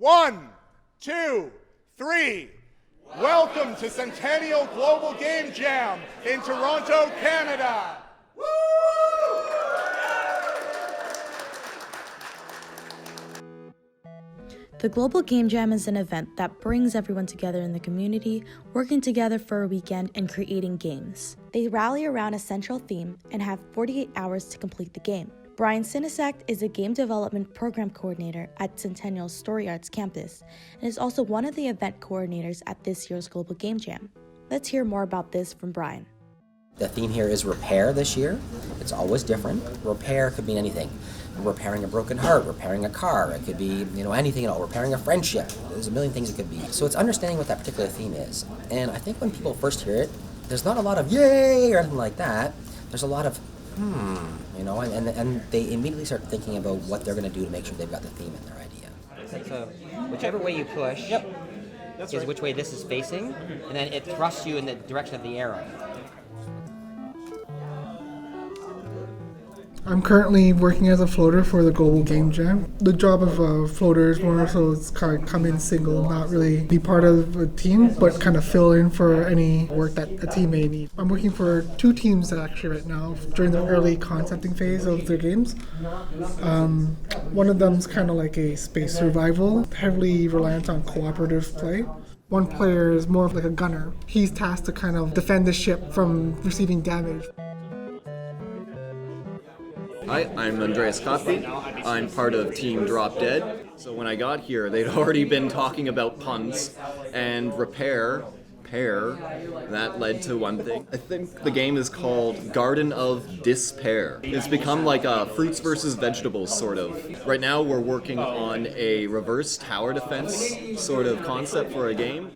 1, 2, 3. Welcome to Centennial Global Game Jam in Toronto, Canada. The Global Game Jam is an event that brings everyone together in the community, working together for a weekend and creating games. They rally around a central theme and have 48 hours to complete the game. Brian Sinisakt is a game development program coordinator at Centennial's Story Arts campus and is also one of the event coordinators at this year's Global Game Jam. Let's hear more about this from Brian. The theme here is repair this year. It's always different. Repair could mean anything. Repairing a broken heart, repairing a car, it could be, anything at all, repairing a friendship. There's a million things it could be. So it's understanding what that particular theme is. And I think when people first hear it, there's not a lot of yay or anything like that. There's a lot of and they immediately start thinking about what they're going to do to make sure they've got the theme in their idea. So whichever way you push is right. Which way this is facing, and then it thrusts you in the direction of the arrow. I'm currently working as a floater for the Global Game Jam. The job of a floater is more so it's kind of come in single, not really be part of a team, but kind of fill in for any work that a team may need. I'm working for two teams actually right now during the early concepting phase of their games. One of them's kind of like a space survival, heavily reliant on cooperative play. One player is more of like a gunner. He's tasked to kind of defend the ship from receiving damage. Hi, I'm Andreas Coppi. I'm part of Team Drop Dead. So when I got here, they'd already been talking about puns and repair, pair. That led to one thing. I think the game is called Garden of Despair. It's become like a fruits versus vegetables sort of. Right now we're working on a reverse tower defense sort of concept for a game.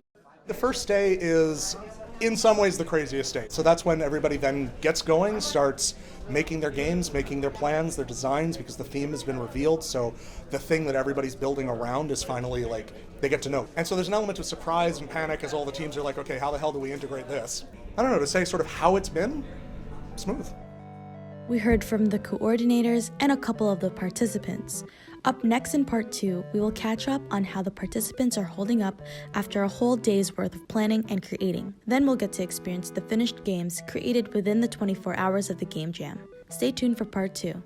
The first day is in some ways the craziest day. So that's when everybody then gets going, starts making their games, making their plans, their designs, because the theme has been revealed. So the thing that everybody's building around is finally they get to know. And so there's an element of surprise and panic as all the teams are like, okay, how the hell do we integrate this? I don't know, to say sort of how it's been, smooth. We heard from the coordinators and a couple of the participants. Up next in part 2, we will catch up on how the participants are holding up after a whole day's worth of planning and creating. Then we'll get to experience the finished games created within the 24 hours of the Game Jam. Stay tuned for part 2.